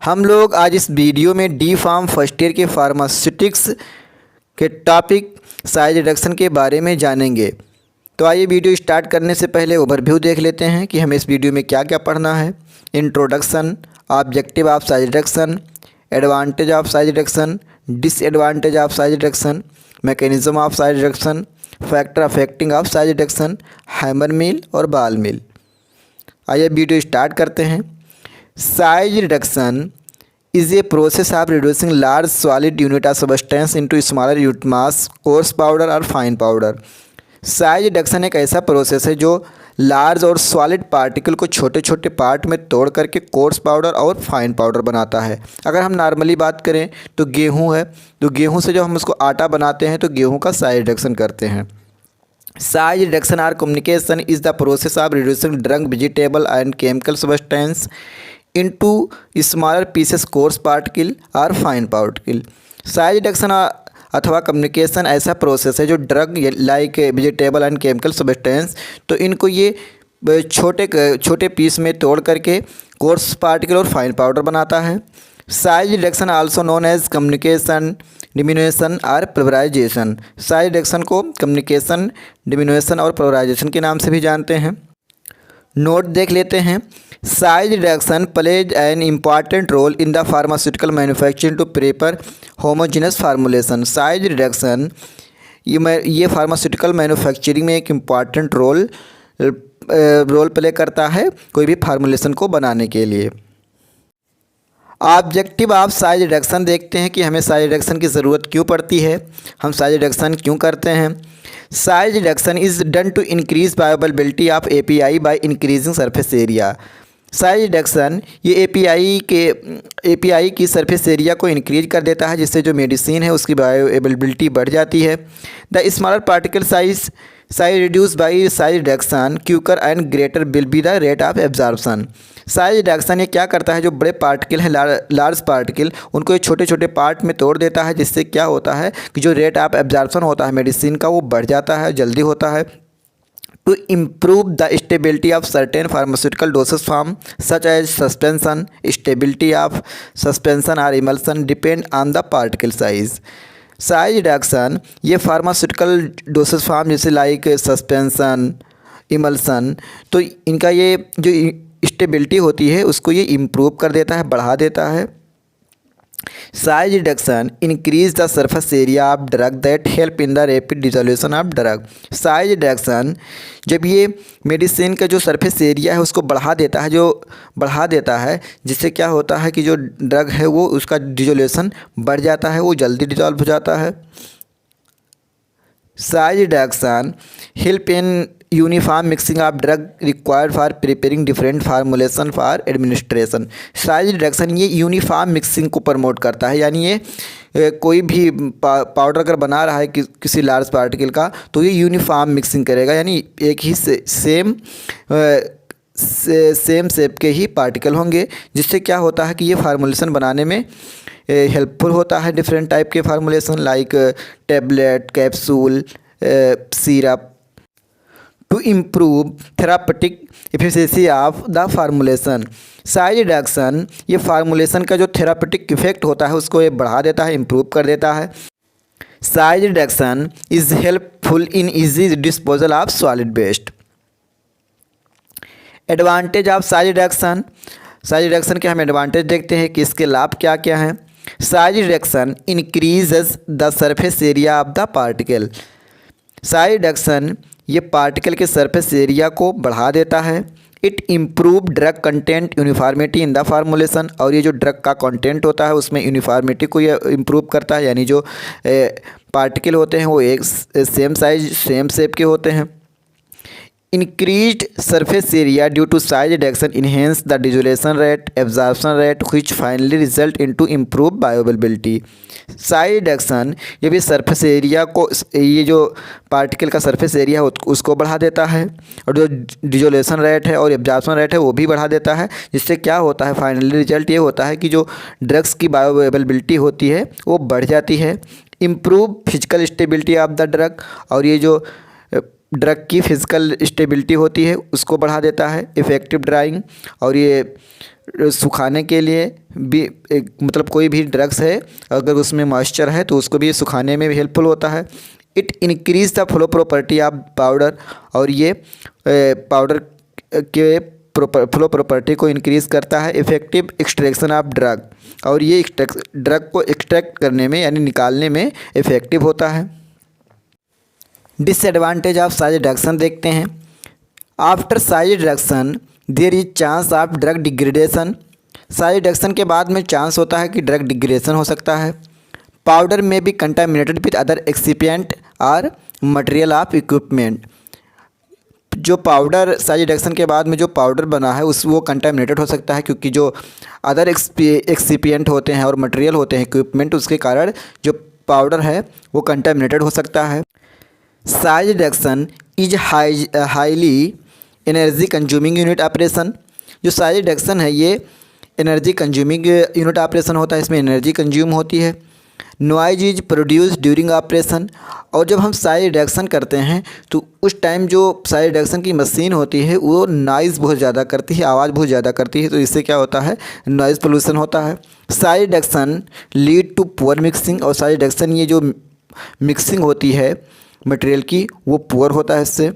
हम लोग आज इस वीडियो में डी फार्म फर्स्ट ईयर के फार्मास्यूटिक्स के टॉपिक साइज रिडक्शन के बारे में जानेंगे। तो आइए वीडियो स्टार्ट करने से पहले ओवरव्यू देख लेते हैं कि हमें इस वीडियो में क्या क्या पढ़ना है। Introduction, objective of size reduction, advantage of size reduction, disadvantage of size reduction, mechanism of size reduction, factor affecting of size reduction, hammer mill और बॉल मिल। आइए वीडियो स्टार्ट करते हैं। Size reduction is a process of reducing large solid unit of substance into smaller unit mass, coarse powder और fine powder। Size reduction एक ऐसा process है जो large और सॉलिड पार्टिकल को छोटे छोटे पार्ट में तोड़ करके कोर्स पाउडर और फाइन पाउडर बनाता है। अगर हम नॉर्मली बात करें तो गेहूं है, तो गेहूं से जब हम उसको आटा बनाते हैं तो गेहूं का साइज रिडक्शन करते हैं। Size reduction or comminution is the process of reducing drug vegetable and chemical substance into smaller pieces coarse particle और फाइन पार्टिकल। साइज रिडक्शन अथवा कम्युनिकेशन ऐसा प्रोसेस है जो drug like vegetable and chemical substance, तो इनको ये छोटे छोटे पीस में तोड़ करके कोर्स पार्टिकल और फाइन पाउडर बनाता है। Size reduction also known as comminution, diminution और पोलराइजेशन। साइज रिडक्शन को कम्युनिकेशन, डिमिनुएशन और पोलराइजेशन के नाम से भी जानते हैं। नोट देख लेते हैं। Size reduction plays an important role in the pharmaceutical manufacturing to prepare homogeneous formulation. Size reduction ये फार्मास्यूटिकल मैन्युफैक्चरिंग में एक इम्पॉर्टेंट रोल प्ले करता है कोई भी फार्मूलेशन को बनाने के लिए। ऑब्जेक्टिव ऑफ साइज रिडक्शन देखते हैं कि हमें साइज रिडक्शन की ज़रूरत क्यों पड़ती है, हम साइज रिडक्शन क्यों करते हैं। Size reduction is done to increase bioavailability of API by increasing surface area. Size reduction ये एपीआई की सरफेस एरिया को इंक्रीज कर देता है, जिससे जो मेडिसिन है उसकी बायोअवेलेबिलिटी बढ़ जाती है। The smaller particle size reduce by size reduction quicker and greater will be the rate of absorption. Size reduction ये क्या करता है, जो बड़े पार्टिकल हैं लार्ज पार्टिकल, उनको ये छोटे छोटे पार्ट में तोड़ देता है, जिससे क्या होता है कि जो रेट ऑफ एब्जॉर्प्शन होता है मेडिसिन का वो बढ़ जाता है, जल्दी होता है। To improve the stability of certain pharmaceutical dosage form such as suspension, stability of suspension और emulsion depend on the particle size. Size reduction ये फार्मास्यूटिकल डोसेज फॉर्म जैसे लाइक सस्पेंसन, इमल्सन, तो इनका ये जो स्टेबिलिटी होती है उसको ये इम्प्रूव कर देता है, बढ़ा देता है। Size reduction increase the surface area of drug that help in the rapid dissolution of drug. Size reduction जब ये मेडिसिन का जो सरफेस एरिया है उसको बढ़ा देता है, जिससे क्या होता है कि जो ड्रग है वो उसका डिसोल्यूशन बढ़ जाता है, वो जल्दी डिसॉल्व हो जाता है। Size reduction help in uniform mixing of drug required for preparing different formulation for administration. Size reduction ये यूनिफॉर्म मिक्सिंग को प्रमोट करता है, यानी ये कोई भी पाउडर अगर बना रहा है किसी लार्ज पार्टिकल का, तो ये यूनिफॉर्म मिक्सिंग करेगा, यानी एक ही सेम शेप के ही पार्टिकल होंगे, जिससे क्या होता है कि ये फार्मूलेशन बनाने में हेल्पफुल होता है। डिफरेंट टाइप के formulation like tablet, capsule, syrup. To improve therapeutic efficiency of the formulation. Size reduction ये फार्मूलेशन का जो थेरापेटिक इफेक्ट होता है उसको ये बढ़ा देता है, इम्प्रूव कर देता है। Size reduction is helpful in easy disposal of solid waste. Advantage of size reduction. Size reduction के हम एडवांटेज देखते हैं कि इसके लाभ क्या क्या हैं। Size reduction increases the surface area of the particle. Size reduction ये पार्टिकल के सरफेस एरिया को बढ़ा देता है। It improve drug content uniformity in the formulation, और ये जो ड्रग का कंटेंट होता है उसमें यूनिफॉर्मिटी को ये इम्प्रूव करता है, यानी जो पार्टिकल होते हैं वो एक सेम साइज सेम शेप के होते हैं। Increased surface area due to size reduction enhance the dissolution rate, absorption rate which finally result into improve bioavailability. Size reduction ये भी सरफेस एरिया को, ये जो पार्टिकल का सरफेस एरिया है उसको बढ़ा देता है, और जो डिसोल्यूशन रेट है और एब्जॉर्प्शन रेट है वो भी बढ़ा देता है, जिससे क्या होता है फाइनली रिजल्ट ये होता है कि जो ड्रग्स की बायोअवेलेबिलिटी होती है वो बढ़ जाती है। Improve physical stability of the drug, और ये जो ड्रग की फिजिकल स्टेबिलिटी होती है उसको बढ़ा देता है। इफ़ेक्टिव ड्राइंग, और ये सुखाने के लिए भी मतलब कोई भी ड्रग्स है अगर उसमें मॉइस्चर है तो उसको भी सुखाने में भी हेल्पफुल होता है। It increase the flow property of powder, और ये पाउडर के फ्लो प्रॉपर्टी को इंक्रीज़ करता है। इफ़ेक्टिव एक्सट्रैक्शन ऑफ ड्रग, और ये ड्रग को एक्सट्रैक्ट करने में यानी निकालने में इफ़ेक्टिव होता है। डिसएडवांटेज ऑफ साइज रिडक्शन देखते हैं। After size reduction there is chance of drug degradation. Size reduction के बाद में चांस होता है कि ड्रग डिग्रेडेशन हो सकता है। पाउडर में भी कंटामिनेटेड विद अदर एक्सिपिएंट और मटेरियल ऑफ इक्विपमेंट। जो पाउडर साइज रिडक्शन के बाद में जो पाउडर बना है वो कंटामिनेटेड हो सकता है, क्योंकि जो अदर एक्सिपिएंट होते हैं और मटेरियल होते हैं इक्विपमेंट, उसके कारण जो पाउडर है वो कंटामिनेटेड हो सकता है। Size reduction is highly energy consuming unit operation. जो साइज रिडक्शन है ये एनर्जी कंज्यूमिंग यूनिट ऑपरेशन होता है, इसमें एनर्जी कंज्यूम होती है। Noise is produce during operation, और जब हम साइज रिडक्शन करते हैं तो उस टाइम जो साइज रिडक्शन की मशीन होती है वो नॉइज़ बहुत ज़्यादा करती है, आवाज़ बहुत ज़्यादा करती है, तो इससे क्या होता है, नॉइज़ पोल्यूशन होता है। Size reduction lead to poor mixing, और साइज रिडक्शन ये जो मिक्सिंग होती है मटेरियल की वो पुअर होता है इससे।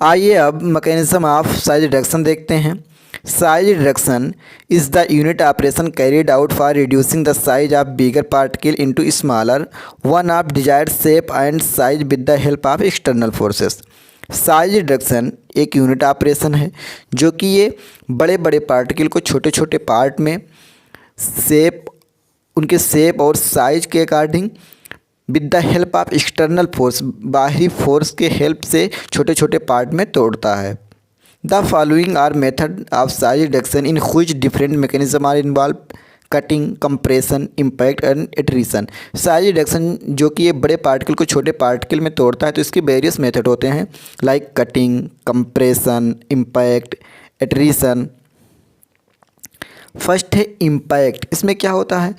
आइए अब मैकेनिज्म ऑफ साइज रिडक्शन देखते हैं। Size reduction is the unit operation carried out for reducing the size of bigger particle into smaller one of desired shape and size with the help of external forces. Size reduction एक unit operation है जो कि ये बड़े बड़े particle को छोटे छोटे पार्ट में उनके शेप और साइज के according with the help of external force, बाहरी फोर्स के हेल्प से छोटे छोटे पार्ट में तोड़ता है। The following are method of size reduction in which different mechanism are involve: cutting, compression, impact and attrition. Size reduction जो कि ये बड़े पार्टिकल को छोटे पार्टिकल में तोड़ता है तो इसके वेरियस मेथड होते हैं, like cutting, compression, impact, attrition. First है इम्पैक्ट। इसमें क्या होता है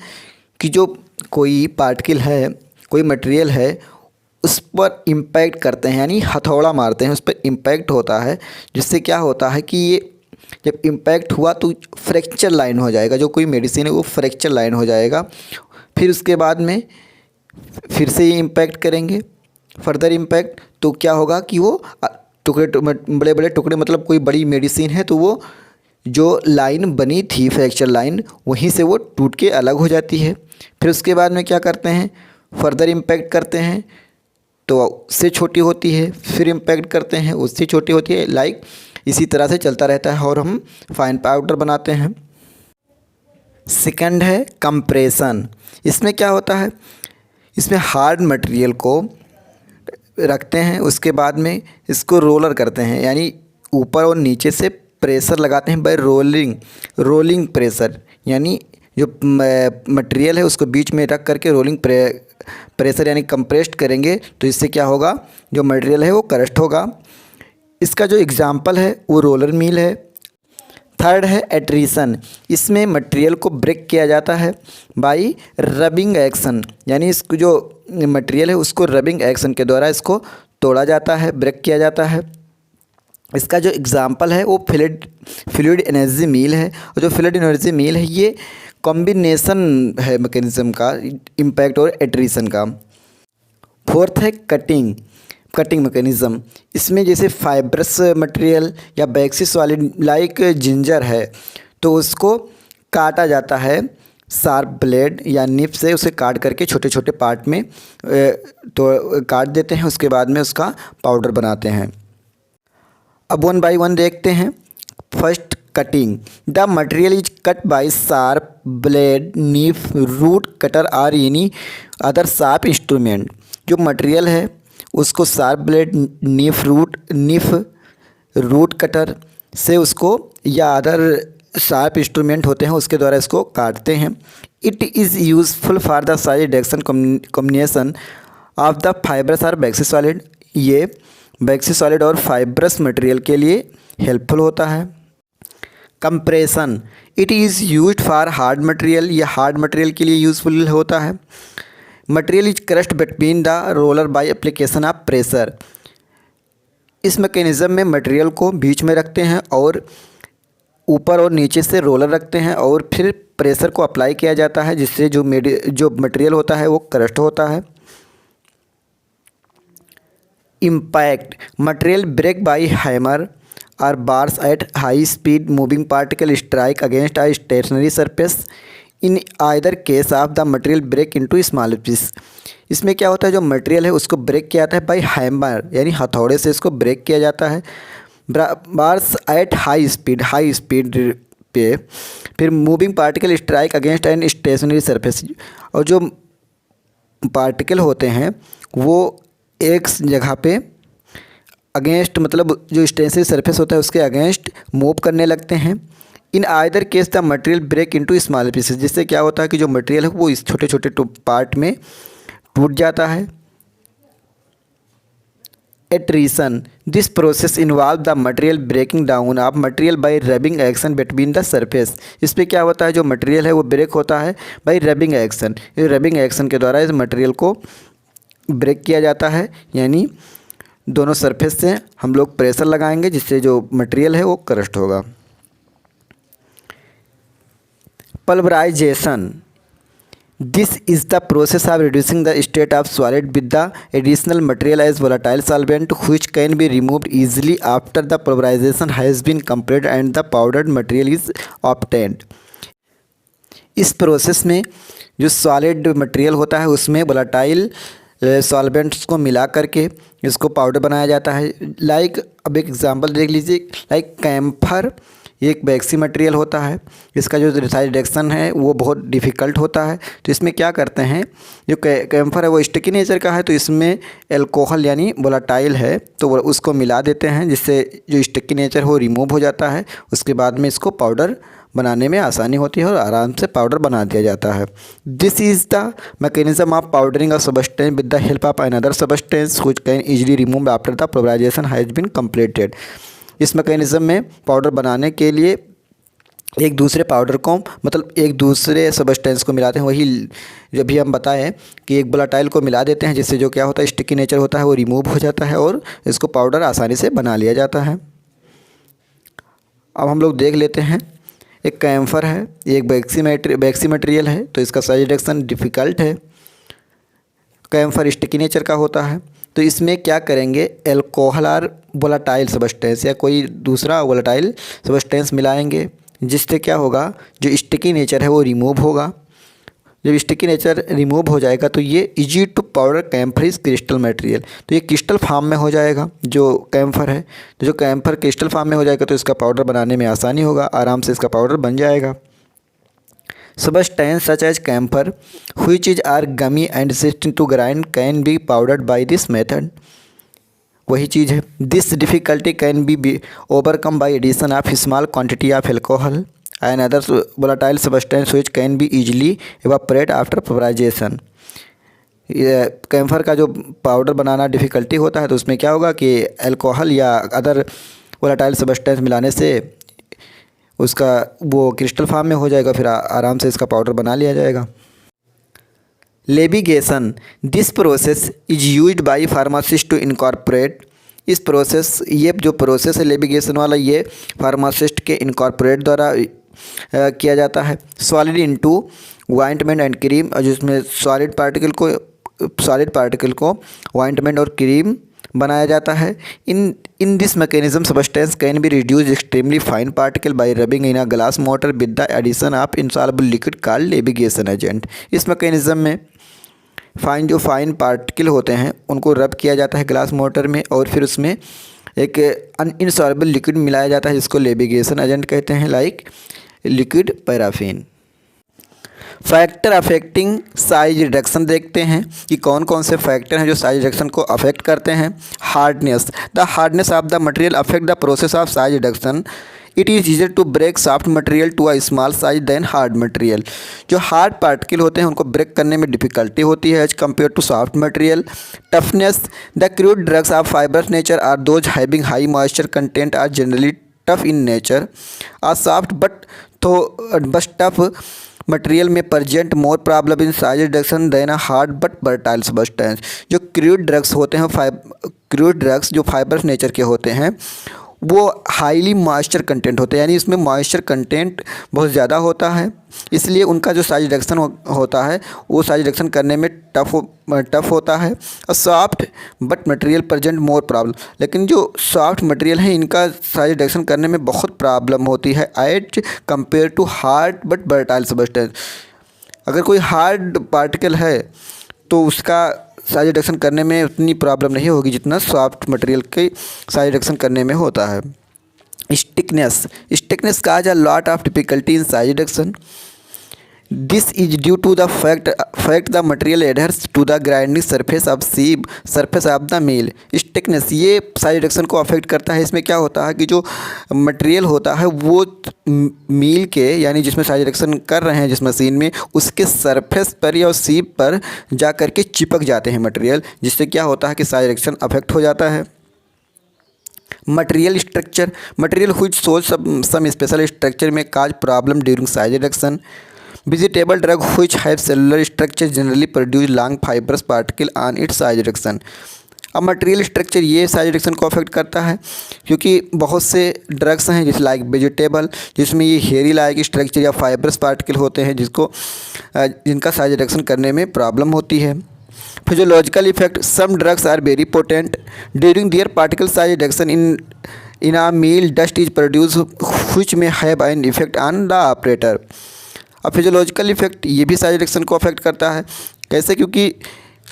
कि जो कोई पार्टिकल है, कोई मटेरियल है, उस पर इम्पैक्ट करते हैं यानी हथौड़ा मारते हैं, उस पर इम्पैक्ट होता है, जिससे क्या होता है कि ये जब इम्पैक्ट हुआ तो फ्रैक्चर लाइन हो जाएगा। जो कोई मेडिसिन है वो फ्रैक्चर लाइन हो जाएगा। फिर उसके बाद में फिर से ये इम्पैक्ट करेंगे, फर्दर इम्पैक्ट, तो क्या होगा कि वो टुकड़े बड़े बड़े टुकड़े, मतलब कोई बड़ी मेडिसिन है तो वो जो लाइन बनी थी फ्रैक्चर लाइन वहीं से वो टूट के अलग हो जाती है। फिर उसके बाद में क्या करते हैं, फर्दर इम्पैक्ट करते हैं तो उससे छोटी होती है, फिर इम्पैक्ट करते हैं उससे छोटी होती है, लाइक इसी तरह से चलता रहता है और हम फाइन पाउडर बनाते हैं। सेकंड है कंप्रेशन। इसमें क्या होता है, इसमें हार्ड मटेरियल को रखते हैं, उसके बाद में इसको रोलर करते हैं, यानी ऊपर और नीचे से प्रेशर लगाते हैं बाय रोलिंग प्रेशर, यानी जो मटेरियल है उसको बीच में रख करके रोलिंग प्रेशर यानी कंप्रेस्ड करेंगे, तो इससे क्या होगा, जो मटेरियल है वो क्रस्ट होगा। इसका जो एग्जांपल है वो रोलर मिल है। थर्ड है एट्रीशन। इसमें मटेरियल को ब्रेक किया जाता है बाय रबिंग एक्शन, यानी इसको जो मटेरियल है उसको रबिंग एक्शन के द्वारा इसको तोड़ा जाता है, ब्रेक किया जाता है। इसका जो एग्जांपल है वो फ्लूइड एनर्जी मील है, और जो फ्लूइड एनर्जी मील है ये कॉम्बिनेशन है मैकेनिज्म का, इम्पैक्ट और एट्रीशन का। फोर्थ है कटिंग मैकेनिज्म। इसमें जैसे फाइब्रस मटेरियल या बैक्सी सॉलिड लाइक जिंजर है तो उसको काटा जाता है शार्प ब्लेड या निप से, उसे काट करके छोटे छोटे पार्ट में तो काट देते हैं, उसके बाद में उसका पाउडर बनाते हैं। अब वन बाय वन देखते हैं। First cutting. The material is cut by sharp blade, nip, root cutter और एनी अदर शार्प इंस्ट्रूमेंट। जो मटेरियल है उसको sharp blade, nip, root cutter से उसको या अदर शार्प इंस्ट्रूमेंट होते हैं उसके द्वारा इसको काटते हैं। It is useful for the size reduction combination of the fibrous और बैक्सी सॉलिड। ये बैक्सी सॉलिड और फाइब्रस मटेरियल के लिए हेल्पफुल होता है। Compression. It is used for hard material. यह हार्ड मटेरियल के लिए यूज़फुल होता है। Material is crushed between the roller by application of pressure. इस मैकेनिज्म में मटेरियल को बीच में रखते हैं और ऊपर और नीचे से रोलर रखते हैं और फिर प्रेशर को अप्लाई किया जाता है, जिससे जो मटेरियल होता है वो क्रस्ट होता है। Impact material break by hammer और bars at high speed moving particle strike against a stationary surface in either case of the material break into small piece. इसमें क्या होता है, जो मटेरियल है उसको ब्रेक किया जाता है बाय हैमर, यानी हथौड़े से इसको ब्रेक किया जाता है। बार्स एट हाई स्पीड पे फिर moving particle strike against an stationary surface, और जो पार्टिकल होते हैं वो एक जगह पे अगेंस्ट, मतलब जो स्टेशनरी सरफेस होता है उसके अगेंस्ट मूव करने लगते हैं। In either case the material break into small pieces, जिससे क्या होता है कि जो मटेरियल है वो इस छोटे छोटे पार्ट में टूट जाता है। Attrition this process involve the material breaking down of material by rubbing action between the surface. इस पर क्या होता है, जो मटेरियल है वो ब्रेक होता है बाय रबिंग एक्शन। इस रबिंग एक्शन के द्वारा इस मटेरियल को ब्रेक किया जाता है, यानी दोनों सरफेस से हम लोग प्रेशर लगाएंगे जिससे जो मटेरियल है वो क्रस्ट होगा। Pulverization this is the process of reducing the state of solid with the additional material as volatile solvent which can be removed easily after the pulverisation has been completed and the powdered material is obtained. इस process में जो solid material होता है उसमें volatile solvents को मिला करके इसको पाउडर बनाया जाता है। लाइक अब एक एग्जांपल देख लीजिए, लाइक कैम्फर एक वैक्सी मटेरियल होता है, इसका जो रिडक्शन है वो बहुत डिफ़िकल्ट होता है। तो इसमें क्या करते हैं, जो कैम्फर है वो स्टिकी नेचर का है, तो इसमें एल्कोहल यानी वोलेटाइल है तो वो उसको मिला देते हैं, जिससे जो स्टिकी नेचर हो रिमूव हो जाता है। उसके बाद में इसको पाउडर बनाने में आसानी होती है और आराम से पाउडर बना दिया जाता है। This is the mechanism of powdering a substance with the help of another substance which can easily remove after the pulverisation has been completed. इस मैकेनिज्म में पाउडर बनाने के लिए एक दूसरे पाउडर को, मतलब एक दूसरे सबस्टेंस को मिलाते हैं। वही जब भी हम बताएं कि एक वोलेटाइल को मिला देते हैं, जिससे जो क्या होता है स्टिकी नेचर होता है वो रिमूव हो जाता है और इसको पाउडर आसानी से बना लिया जाता है। अब हम लोग देख लेते हैं, एक कैम्फर है, एक वैक्सी मटेरियल है, तो इसका साइज रिडक्शन डिफ़िकल्ट है। कैम्फर स्टिकी नेचर का होता है, तो इसमें क्या करेंगे, एल्कोहल और वोलेटाइल सबस्टेंस या कोई दूसरा वोलेटाइल सबस्टेंस मिलाएंगे, जिससे क्या होगा, जो स्टिकी नेचर है वो रिमूव होगा। जब स्टिकी नेचर रिमूव हो जाएगा तो ये easy to powder camphor is crystal material, तो ये क्रिस्टल फॉर्म में हो जाएगा जो कैम्फर है। तो जो कैम्फर क्रिस्टल फॉर्म में हो जाएगा तो इसका पाउडर बनाने में आसानी होगा, आराम से इसका पाउडर बन जाएगा। Substance such as camphor, which is are gummy and resistant to grind, can be powdered by this method. वही चीज़ है। This difficulty can be overcome by addition of small quantity of alcohol and other volatile substance which can be easily evaporate after pulverization. Camphor का जो powder बनाना difficulty होता है तो उसमें क्या होगा कि अल्कोहल या अदर वोलेटाइल सबस्टेंस मिलाने से उसका वो क्रिस्टल फॉर्म में हो जाएगा, फिर आराम से इसका पाउडर बना लिया जाएगा। Levigation this process is used by pharmacist to incorporate. इस प्रोसेस, ये जो प्रोसेस है लेबिगेशन वाला, ये फार्मासिस्ट के इनकॉर्पोरेट द्वारा किया जाता है। Solid into ointment and cream, जिसमें सॉलिड पार्टिकल को ऑइंटमेंट और क्रीम बनाया जाता है। In this mechanism substance can be reduce extremely fine particle by rubbing in a glass mortar with the addition of insoluble liquid called levigation agent. इस mechanism में जो fine particle होते हैं उनको रब किया जाता है ग्लास मोटर में, और फिर उसमें एक इनसॉल्युबल लिक्विड मिलाया जाता है जिसको लेबिगेशन एजेंट कहते हैं, like liquid paraffin. Factor affecting size reduction देखते हैं कि कौन कौन से फैक्टर हैं जो साइज रिडक्शन को अफेक्ट करते हैं। Hardness, the hardness of the material affect the process of size reduction. It is easier to break soft material to a small size than hard material. जो हार्ड पार्टिकल होते हैं उनको break करने में difficulty होती है as compare to soft material. Toughness, the crude drugs of fibrous nature or those having high moisture content are generally tough in nature. Are soft but tough material में present more problem in size reduction than a hard but brittle substance. जो crude drugs होते हैं, crude drugs जो fibrous nature के होते हैं, वो highly moisture content होते हैं, यानी इसमें मॉइस्चर कंटेंट बहुत ज़्यादा होता है, इसलिए उनका जो साइज रिडक्शन होता है वो साइज रिडक्शन करने में टफ होता है। और soft but material present more problem, लेकिन जो सॉफ्ट मटेरियल है इनका साइज रिडक्शन करने में बहुत प्रॉब्लम होती है as compare to hard but brittle substance. अगर कोई हार्ड पार्टिकल है तो उसका साइज रिडक्शन करने में उतनी प्रॉब्लम नहीं होगी जितना सॉफ्ट मटेरियल के साइज रिडक्शन करने में होता है। Stickiness cause a lot of difficulty in size reduction. This is due to the fact the material adheres to the grinding surface of the mill. Stickiness ये size reduction को affect करता है। इसमें क्या होता है कि जो मटेरियल होता है वो मील के, यानी जिसमें साइज रिडक्शन कर रहे हैं जिस मशीन में, उसके सरफेस पर या सीप पर जा कर के चिपक जाते हैं मटेरियल, जिससे क्या होता है कि साइज रिडक्शन अफेक्ट हो जाता है। Material which shows some special structure may cause problem during size reduction. Vegetable drug which have cellular structure generally produce long fibrous particle on its size reduction। अब material structure ये size reduction को affect करता है, क्योंकि बहुत से drugs हैं जैसे लाइक वेजिटेबल, जिसमें ये हेयरी लाइक स्ट्रक्चर या फाइब्रस पार्टिकल होते हैं जिनका साइज रिडक्शन करने में प्रॉब्लम होती है। Physiological effect, some drugs are very potent during their particle size reduction in a mill dust is produce which may have an effect on the operator. अब physiological effect ये भी size reduction को affect करता है। कैसे? क्योंकि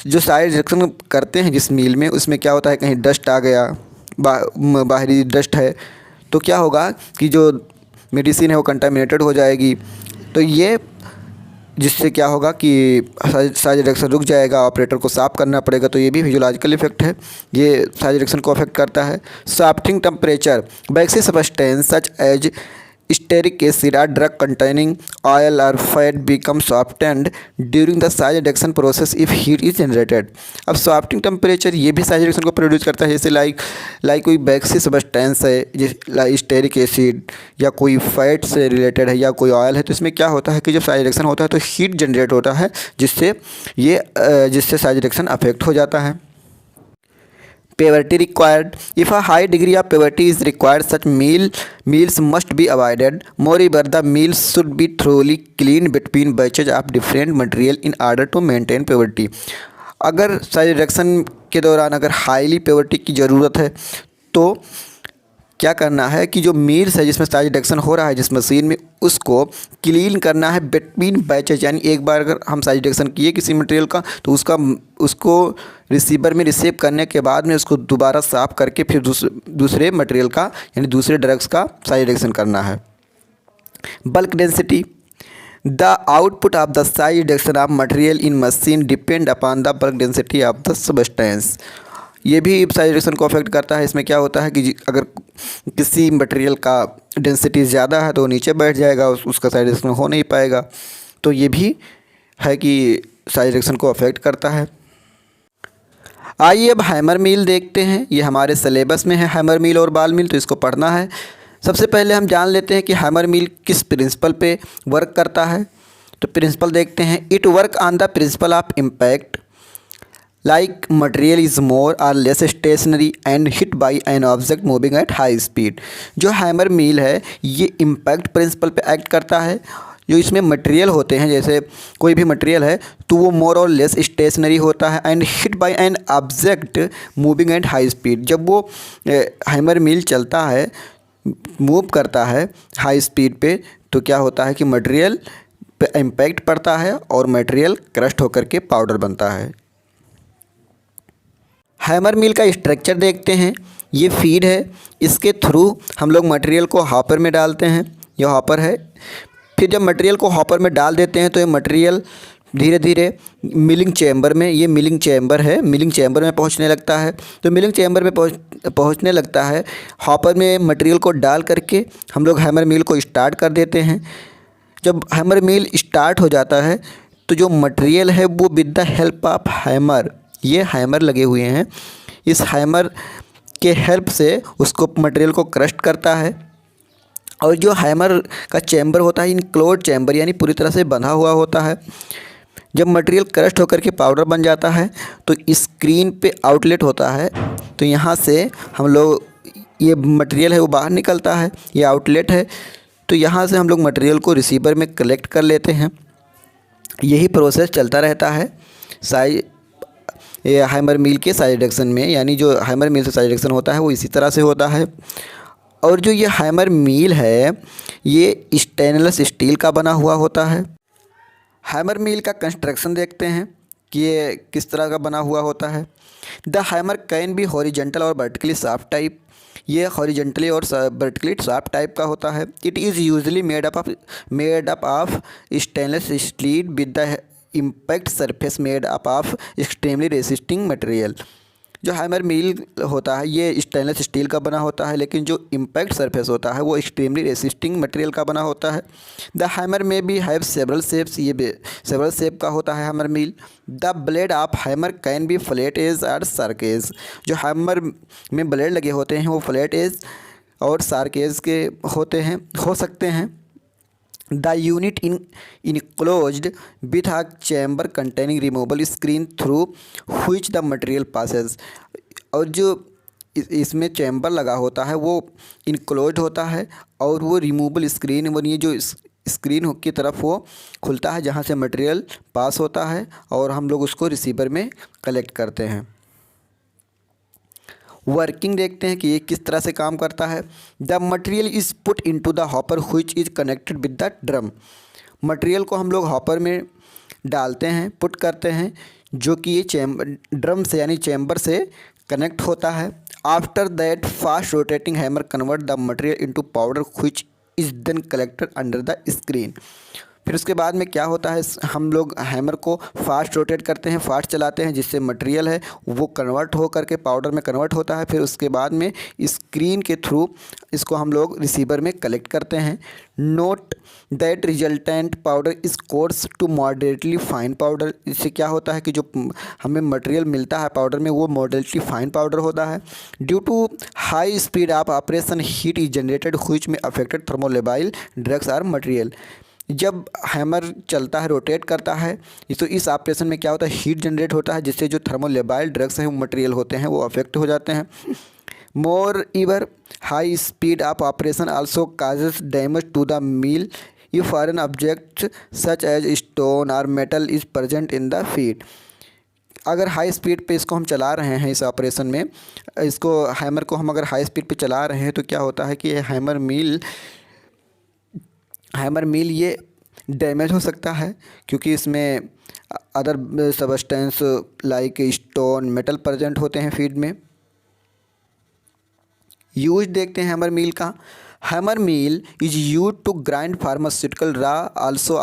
जो size reduction करते हैं जिस मील में, उसमें क्या होता है कहीं डस्ट आ गया, बाहरी डस्ट है, तो क्या होगा कि जो मेडिसिन है वो कंटामिनेटेड हो जाएगी, तो ये जिससे क्या होगा कि साइज रिडक्शन रुक जाएगा, ऑपरेटर को साफ करना पड़ेगा। तो ये भी फिजियोलॉजिकल इफेक्ट है, ये साइज रिडक्शन को अफेक्ट करता है। Softening temperature, waxy substance such as stearic acid or drug containing oil or fat become softened during the size reduction process if heat is generated। अब सॉफ्टिंग टेम्परेचर ये भी size reduction को produce करता है। जैसे like कोई वैक्सी substance है, जैसे स्टेरिक एसिड या कोई फैट से रिलेटेड है या कोई ऑयल है, तो इसमें क्या होता है कि जब साइज रिडक्शन होता है तो हीट जनरेट होता है, जिससे साइज रिडक्शन अफेक्ट हो जाता है। Purity required, if a high degree of purity is required, such meals must be avoided। Moreover, the meals should be thoroughly cleaned between batches of different material in order to maintain purity। अगर size reduction के दौरान अगर highly purity की ज़रूरत है तो क्या करना है कि जो मील्स है जिसमें साइज रिडक्शन हो रहा है जिस मशीन में, उसको क्लीन करना है बिटवीन बैचेज। यानी एक बार अगर हम साइज रिडक्शन किए किसी मटेरियल का तो उसको रिसीवर में रिसीव करने के बाद में उसको दोबारा साफ़ करके फिर दूसरे मटेरियल का यानी दूसरे ड्रग्स का साइज रिडक्शन करना है। Bulk density, the output of the size reduction of material in machine depend upon the bulk density of the substance. ये भी साइज रिडक्शन को अफेक्ट करता है। इसमें क्या होता है कि अगर किसी मटेरियल का डेंसिटी ज़्यादा है तो नीचे बैठ जाएगा, उसका साइज रिडक्शन हो नहीं पाएगा। तो ये भी है कि साइज रिडक्शन को अफेक्ट करता है। आइए अब हैमर मील देखते हैं। ये हमारे सिलेबस में है हैमर मील और बॉल मील, तो इसको पढ़ना है। सबसे पहले हम जान लेते हैं कि हैमर मील किस प्रिंसिपल पे वर्क करता है। तो प्रिंसिपल देखते हैं। It work on the principle of impact, like material is more or less stationary and hit by an object moving at high speed। जो हैमर मील है ये इम्पैक्ट प्रिंसिपल पे एक्ट करता है। जो इसमें मटेरियल होते हैं, जैसे कोई भी मटेरियल है तो वो मोर और लेस स्टेशनरी होता है and hit by an object moving at high speed. जब वो हैमर मील चलता है, मूव करता है हाई स्पीड पे, तो क्या होता है कि मटेरियल पे इम्पैक्ट पड़ता है और मटेरियल क्रस्ट होकर के पाउडर बनता है। हैमर मील का स्ट्रक्चर देखते हैं। ये फीड है, इसके थ्रू हम लोग मटेरियल को हॉपर में डालते हैं। यह हॉपर है। फिर जब मटेरियल को हॉपर में डाल देते हैं तो ये मटेरियल धीरे धीरे मिलिंग चैम्बर में, ये मिलिंग चैम्बर है, मिलिंग चैम्बर में पहुंचने लगता है। तो मिलिंग चैम्बर में पहुंचने लगता है। हॉपर में मटेरियल को डाल करके हम लोग हैमर मील को स्टार्ट कर देते हैं। जब हैमर मील स्टार्ट हो जाता है तो जो मटेरियल है वो with the help of hammer, ये हैमर लगे हुए हैं, इस हैमर के हेल्प से उसको मटेरियल को क्रस्ट करता है। और जो हैमर का चैम्बर होता है इनक्लोज चैम्बर, यानी पूरी तरह से बंधा हुआ होता है। जब मटेरियल क्रस्ट होकर के पाउडर बन जाता है तो स्क्रीन पे आउटलेट होता है। तो यहाँ से हम लोग ये मटेरियल है वो बाहर निकलता है, ये आउटलेट है। तो यहाँ से हम लोग मटेरियल को रिसीवर में कलेक्ट कर लेते हैं। यही प्रोसेस चलता रहता है ये हैमर मिल के साइज रिडक्शन में, यानी जो हैमर मिल से साइज रिडक्शन होता है वो इसी तरह से होता है। और जो ये हैमर मिल है ये स्टेनलेस स्टील का बना हुआ होता है। हैमर मिल का कंस्ट्रक्शन देखते हैं कि ये किस तरह का बना हुआ होता है। The hammer can B horizontal और वर्टिकली शाफ्ट टाइप। ये हॉरिजेंटली और वर्टिकली शाफ्ट टाइप का होता है। It is usually made up of stainless steel with the impact surface made up of extremely resisting material. जो हैमर मिल होता है ये स्टेनलेस स्टील का बना होता है, लेकिन जो इम्पैक्ट सरफेस होता है वो एक्सट्रीमली रेसिस्टिंग मटेरियल का बना होता है। द हैमर में भी हैव सेवरल शेप्स, ये सेवरल शेप का होता है hammer mill. The blade of hammer can be flat edge और शार्क एज। जो हैमर में ब्लेड लगे होते हैं वो फ्लैट एज और शार्क एज के हो सकते हैं। The unit enclosed with a chamber containing removable screen through which the material passes. और जो इसमें चैम्बर लगा होता है वो इनक्लोज्ड होता है और वो रिमूवेबल स्क्रीन बनी, जो स्क्रीन की तरफ वो खुलता है जहाँ से मटेरियल पास होता है और हम लोग उसको रिसीवर में कलेक्ट करते हैं। वर्किंग देखते हैं कि ये किस तरह से काम करता है। The material is put into the hopper which is connected with the drum. Material को हम लोग हॉपर में डालते हैं, पुट करते हैं, जो कि ये ड्रम से यानी चैम्बर से कनेक्ट होता है। After that fast rotating hammer convert the material into powder which is then collected under the screen. फिर उसके बाद में क्या होता है, हम लोग हैमर को फास्ट रोटेट करते हैं, फास्ट चलाते हैं, जिससे मटेरियल है वो कन्वर्ट हो करके पाउडर में कन्वर्ट होता है। फिर उसके बाद में स्क्रीन के थ्रू इसको हम लोग रिसीवर में कलेक्ट करते हैं। Note that resultant powder is coarse to moderately fine powder. इससे क्या होता है कि जो हमें मटेरियल मिलता है पाउडर में वो मॉडरेटली फाइन पाउडर होता है। Due to high speed of operation heat is generated which may affected thermolabile drugs or material. जब हैमर चलता है, रोटेट करता है, तो इस ऑपरेशन में क्या होता है, हीट जनरेट होता है, जिससे जो थर्मोलेबाइल ड्रग्स हैं, मटेरियल होते हैं, वो अफेक्ट हो जाते हैं। Moreover high speed of operation also causes damage to the mill if foreign object such as stone और metal is present in the feed. अगर हाई स्पीड पे इसको हम चला रहे हैं, इस ऑपरेशन में इसको हैमर को हम अगर हाई स्पीड पे चला रहे हैं तो क्या होता है कि हैमर मिल ये डैमेज हो सकता है, क्योंकि इसमें other substance like stone metal present होते हैं फीड में। यूज देखते हैं हैमर मिल का। Hammer mill is use to grind pharmaceutical raw also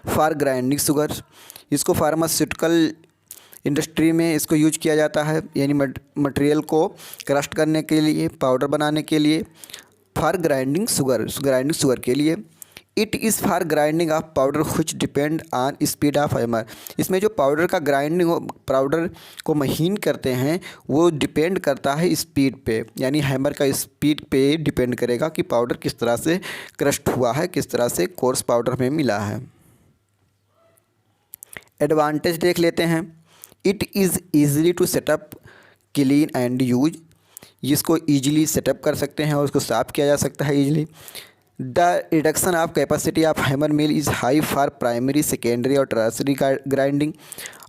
for grinding sugar. इसको फार्मास्यूटिकल इंडस्ट्री में इसको यूज किया जाता है, यानी मटेरियल को क्रस्ट करने के लिए, पाउडर बनाने के लिए, फॉर ग्राइंडिंग शुगर के लिए। It is for grinding of powder which depend on speed of hammer. इसमें जो पाउडर को महीन करते हैं वो डिपेंड करता है स्पीड पे, यानी हैमर का स्पीड पे डिपेंड करेगा कि पाउडर किस तरह से क्रस्ट हुआ है, किस तरह से कोर्स पाउडर में मिला है। एडवांटेज देख लेते हैं। It is easily to setup, clean and use. इसको ईजिली सेटअप कर सकते हैं और उसको साफ किया जा सकता है easily. The reduction of capacity of hammer mill is high for primary, secondary और टर्शरी ग्राइंडिंग।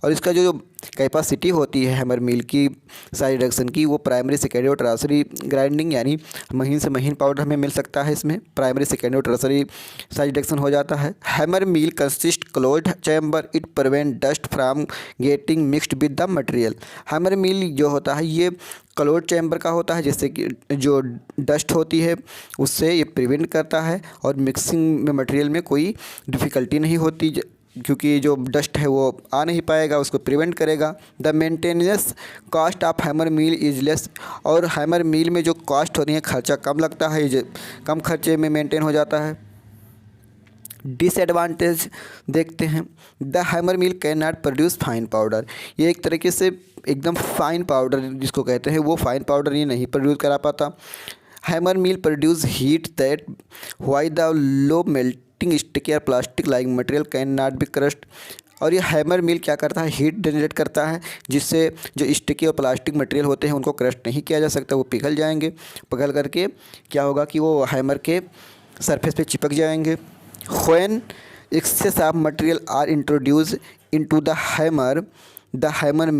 और इसका जो कैपेसिटी होती है हैमर मिल की साइज रिडक्शन की, वो प्राइमरी, सेकेंडरी और टर्शरी ग्राइंडिंग, यानी महीन से महीन पाउडर हमें मिल सकता है इसमें, प्राइमरी, सेकेंडरी और टर्शरी साइज रिडक्शन हो जाता है। Hammer mill consist closed chamber, it prevent dust from getting mixed with the material. Hammer mill जो होता है ये क्लोज चैम्बर का होता है, जिससे कि जो डस्ट होती है उससे ये प्रिवेंट करता है और मिक्सिंग में मटेरियल में कोई डिफ़िकल्टी नहीं होती, क्योंकि जो डस्ट है वो आ नहीं पाएगा, उसको प्रिवेंट करेगा। The maintenance cost of hammer mill is less. और हैमर मिल में जो कॉस्ट होती है, खर्चा कम लगता है, ये कम खर्चे में मेंटेन हो जाता है। डिसएडवांटेज देखते हैं। The hammer mill can not produce fine powder. ये एक तरीके से एकदम फाइन पाउडर जिसको कहते हैं, वो फाइन पाउडर ये नहीं प्रोड्यूस करा पाता। Hammer mill produce heat that why the low melting stick या plastic like material can not be crushed. और ये हैमर मिल क्या करता है, हीट जनरेट करता है, जिससे जो स्टिकी और प्लास्टिक मटेरियल होते हैं उनको क्रश नहीं किया जा सकता, वो पिघल जाएंगे। पिघल करके क्या होगा कि वो हैमर के सरफेस पे चिपक जाएंगे। When excess of material are introduce into the hammer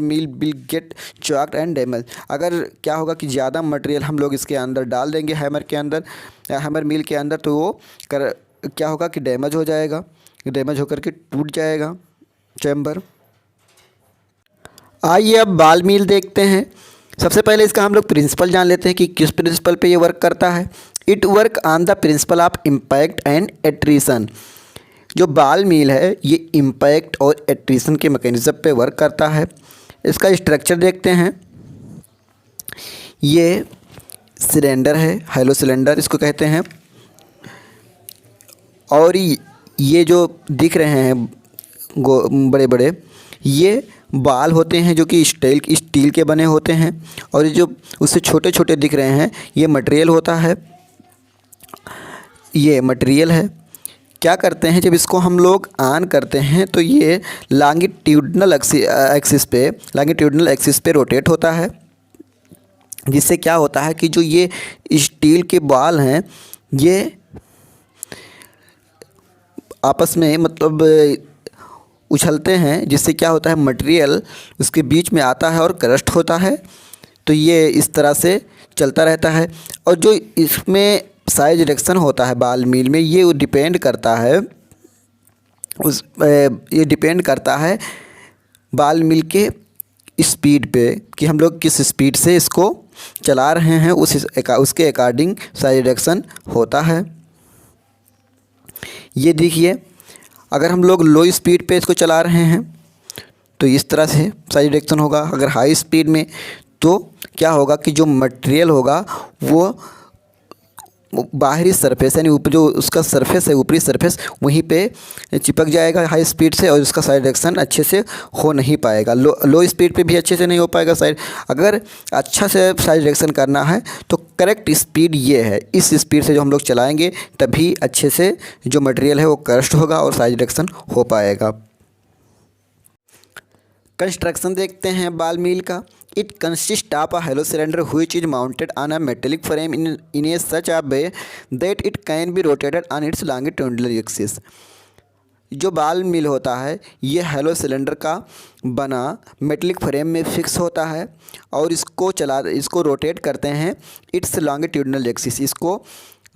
mill will get choked and damage. अगर क्या होगा कि ज़्यादा मटेरियल हम लोग इसके अंदर डाल देंगे हैमर मिल के अंदर, तो वो क्या होगा कि डैमेज हो जाएगा, डैमेज होकर के टूट जाएगा चैम्बर। आइए अब बाल मिल देखते हैं। सबसे पहले इसका हम लोग प्रिंसिपल जान लेते हैं कि किस प्रिंसिपल पे ये वर्क करता है। It work on the principle of impact and attrition. जो बाल मिल है ये इम्पैक्ट और एट्रीशन के मैकेनिज्म पे वर्क करता है। इसका स्ट्रक्चर देखते हैं। ये सिलेंडर है, हैलो सिलेंडर इसको कहते हैं। और ये जो दिख रहे हैं बड़े बड़े, ये बाल होते हैं जो कि स्टील के बने होते हैं। और ये जो उससे छोटे छोटे दिख रहे हैं ये मटेरियल होता है, ये मटेरियल है। क्या करते हैं, जब इसको हम लोग ऑन करते हैं तो ये लॉन्गिट्यूडनल एक्सिस पे रोटेट होता है, जिससे क्या होता है कि जो ये स्टील के बाल हैं ये आपस में मतलब उछलते हैं, जिससे क्या होता है मटेरियल उसके बीच में आता है और क्रस्ट होता है। तो ये इस तरह से चलता रहता है। और जो इसमें साइज रिडक्शन होता है बाल मिल में, ये डिपेंड करता है बाल मिल के स्पीड पे, कि हम लोग किस स्पीड से इसको चला रहे हैं, उसके अकॉर्डिंग साइज रिडक्शन होता है। ये देखिए, अगर हम लोग लो स्पीड पे इसको चला रहे हैं तो इस तरह से साइज रिडक्शन होगा। अगर हाई स्पीड में तो क्या होगा कि जो मटेरियल होगा वो बाहरी सरफेस यानी जो उसका सरफेस है, ऊपरी सरफेस, वहीं पे चिपक जाएगा हाई स्पीड से, और उसका साइड रिडक्शन अच्छे से हो नहीं पाएगा। लो स्पीड पे भी अच्छे से नहीं हो पाएगा साइड। अगर अच्छा से साइड रिडक्शन करना है तो करेक्ट स्पीड ये है, इस स्पीड से जो हम लोग चलाएंगे तभी अच्छे से जो मटेरियल है वो क्रस्ट होगा और साइज रिडक्शन हो पाएगा। कंस्ट्रक्शन देखते हैं बाल मिल का। It consist of a hello cylinder which is mounted on a metallic frame in A such a way that it can B rotated on its longitudinal axis. जो बाल मिल होता है ये हैलो सिलेंडर का बना metallic frame में fix होता है और इसको रोटेट करते हैं इट्स लॉन्गिट्यूडिनल एक्सिस। इसको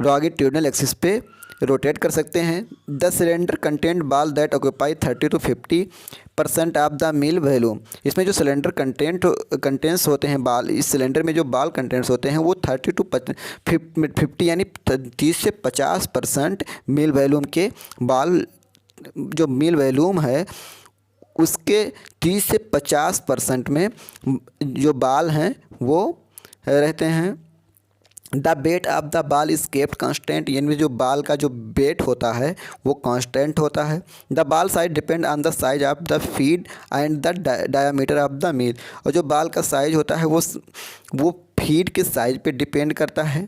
लॉन्गिट्यूडिनल एक्सिस पे रोटेट कर सकते हैं। द सिलेंडर कंटेंट बाल that occupy 30 to 50% of the mill volume. इसमें जो सिलेंडर कंटेंट्स होते हैं बाल, इस सिलेंडर में जो बाल कंटेंट्स होते हैं वो 30 to 50 यानी 30 से 50% मिल वॉल्यूम के बाल, जो मिल वॉल्यूम है उसके 30 से 50% में जो बाल हैं वो रहते हैं। द वेट ऑफ द बाल इज केप्ट कांस्टेंट, यानी जो बाल का जो वेट होता है वो कांस्टेंट होता है। द बाल size depend on the size of the feed and the diameter of the mill. और जो बाल का साइज होता है वो फीड के साइज पे डिपेंड करता है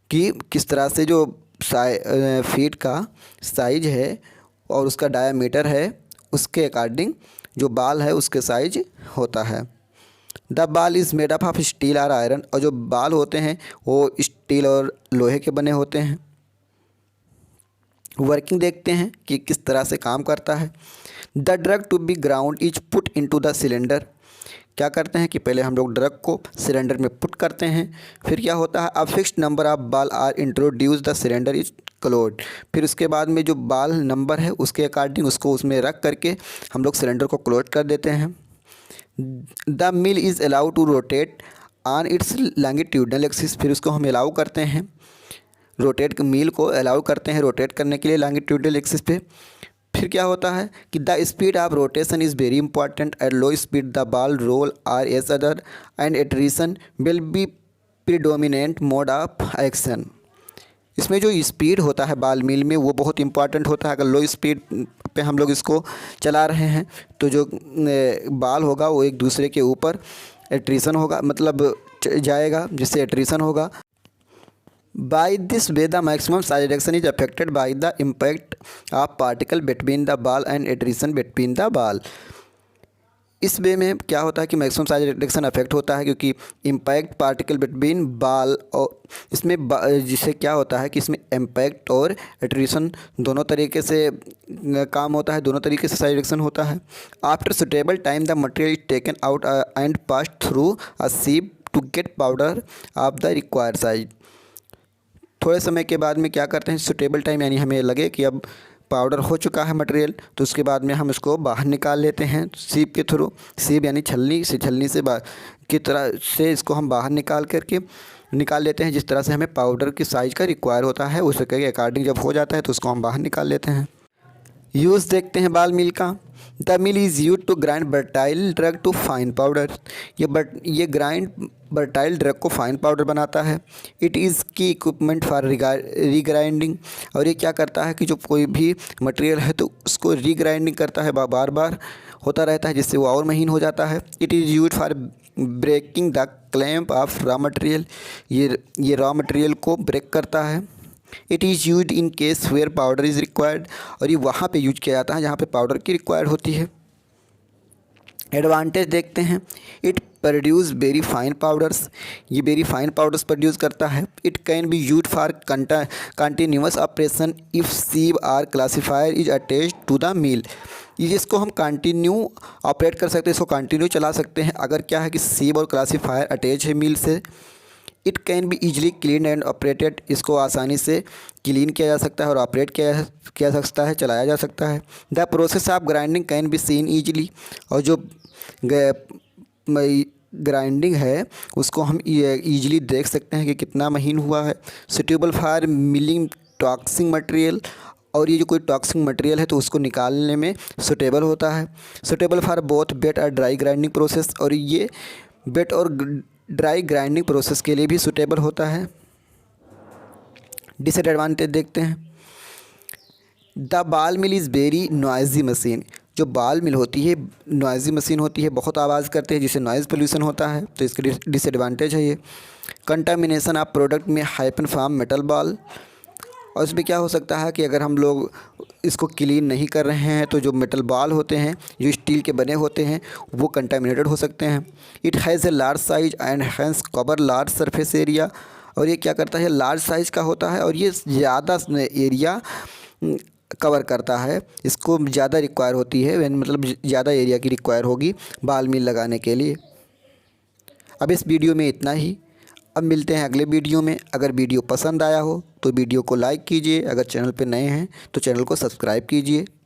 कि किस तरह से जो फीड का साइज है और उसका डायामीटर है, उसके अकॉर्डिंग जो बाल है उसके साइज होता है। द बाल is made up of steel और आयरन। और जो बाल होते हैं वो स्टील और लोहे के बने होते हैं। वर्किंग देखते हैं कि किस तरह से काम करता है। The drug to be ground is put into the cylinder. क्या करते हैं कि पहले हम लोग ड्रग को सिलेंडर में पुट करते हैं, फिर क्या होता है a fixed number of ball are introduce, the cylinder is closed. फिर उसके बाद में जो बाल नंबर है उसके अकॉर्डिंग उसको उसमें रख करके हम लोग सिलेंडर को क्लोज कर देते हैं। The mill is allow to rotate on its longitudinal axis. फिर उसको हम अलाउ करते हैं, मिल को अलाउ करते हैं रोटेट करने के लिए लॉन्गिट्यूडिनल एक्सिस पे। फिर क्या होता है कि the speed of rotation is very important. At low speed the ball roll over each other and attrition will be predominant mode of action. इसमें जो स्पीड होता है बाल मिल में वो बहुत इंपॉर्टेंट होता है। अगर लो स्पीड पे हम लोग इसको चला रहे हैं तो जो बाल होगा वो एक दूसरे के ऊपर एट्रीशन होगा, मतलब जाएगा, जिससे एट्रीशन होगा। By this way, the maximum size reduction is affected by the impact of particle between the ball and attrition between the ball. इस वे में क्या होता है कि मैक्सिमम साइज रिडक्शन अफेक्ट होता है क्योंकि इम्पैक्ट पार्टिकल बिटवीन बाल और इसमें जिससे क्या होता है कि इसमें इम्पैक्ट और एट्रीशन दोनों तरीके से काम होता है, दोनों तरीके से साइज रिडक्शन होता है। After suitable time the material is taken out and passed through a sieve to get powder of the required size. थोड़े समय के बाद में क्या करते हैं, सुटेबल टाइम यानी हमें लगे कि अब पाउडर हो चुका है मटेरियल, तो उसके बाद में हम इसको बाहर निकाल लेते हैं सीप के थ्रू। सीप यानी छलनी से की तरह से इसको हम बाहर निकाल लेते हैं जिस तरह से हमें पाउडर की साइज़ का रिक्वायर होता है, उसके अकॉर्डिंग जब हो जाता है तो उसको हम बाहर निकाल लेते हैं। यूज़ देखते हैं बाल मिल का। The mill is use to grind brittle drug to fine powder. ये ग्राइंड बर्टाइल ड्रग को फाइन पाउडर बनाता है। It is key equipment for regrinding. और ये क्या करता है कि जो कोई भी मटेरियल है तो उसको रीग्राइंडिंग करता है, बार बार होता रहता है जिससे वो और महीन हो जाता है। It is use for breaking the clamp of raw material. ये रॉ मटेरियल को ब्रेक करता है। It is use in case where powder is required. और ये वहाँ पे यूज किया जाता है जहाँ पे पाउडर की रिक्वायर्ड होती है। एडवांटेज देखते हैं। It produce very fine powders. ये वेरी फाइन पाउडर्स प्रोड्यूस करता है। It can be use for continuous operation if sieve or classifier is attached to the mill. ये इसको हम कंटिन्यू ऑपरेट कर सकते हैं, इसको कंटिन्यू चला सकते हैं अगर क्या है कि सीव और क्लासीफायर अटैच है मिल से। It can be easily clean and operated. इसको आसानी से क्लीन किया जा सकता है और ऑपरेट किया जा सकता है, चलाया जा सकता है। The process of grinding can be seen easily. और जो ग्राइंडिंग है उसको हम ईजिली देख सकते हैं कि कितना महीन हुआ है। Suitable for milling toxic material. और ये जो कोई टॉक्सिक मटेरियल है तो उसको निकालने में सुटेबल होता है। सुटेबल फॉर बोथ वेट और ड्राई ग्राइंडिंग प्रोसेस। और ये वेट और ड्राई ग्राइंडिंग प्रोसेस के लिए भी सुटेबल होता है। डिसएडवांटेज देखते हैं। द बाल मिल इज़ वेरी नॉइजी मशीन। जो बाल मिल होती है नॉइजी मशीन होती है, बहुत आवाज़ करते हैं जिससे नॉइज़ पोल्यूशन होता है, तो इसके डिसएडवांटेज है ये। कंटामिनेशन ऑफ प्रोडक्ट में हाइपन फॉर्म मेटल बॉल। और इसमें क्या हो सकता है कि अगर हम लोग इसको क्लीन नहीं कर रहे हैं तो जो मेटल बॉल होते हैं जो स्टील के बने होते हैं वो कंटामिनेटेड हो सकते हैं। It has a large size and hence cover large surface area. और ये क्या करता है, लार्ज साइज़ का होता है और ये ज़्यादा एरिया कवर करता है। इसको ज़्यादा रिक्वायर होती है, मतलब ज़्यादा एरिया की रिक्वायर होगी बाल मिल लगाने के लिए। अब इस वीडियो में इतना ही। अब मिलते हैं अगले वीडियो में। अगर वीडियो पसंद आया हो तो वीडियो को लाइक कीजिए, अगर चैनल पे नए हैं तो चैनल को सब्सक्राइब कीजिए।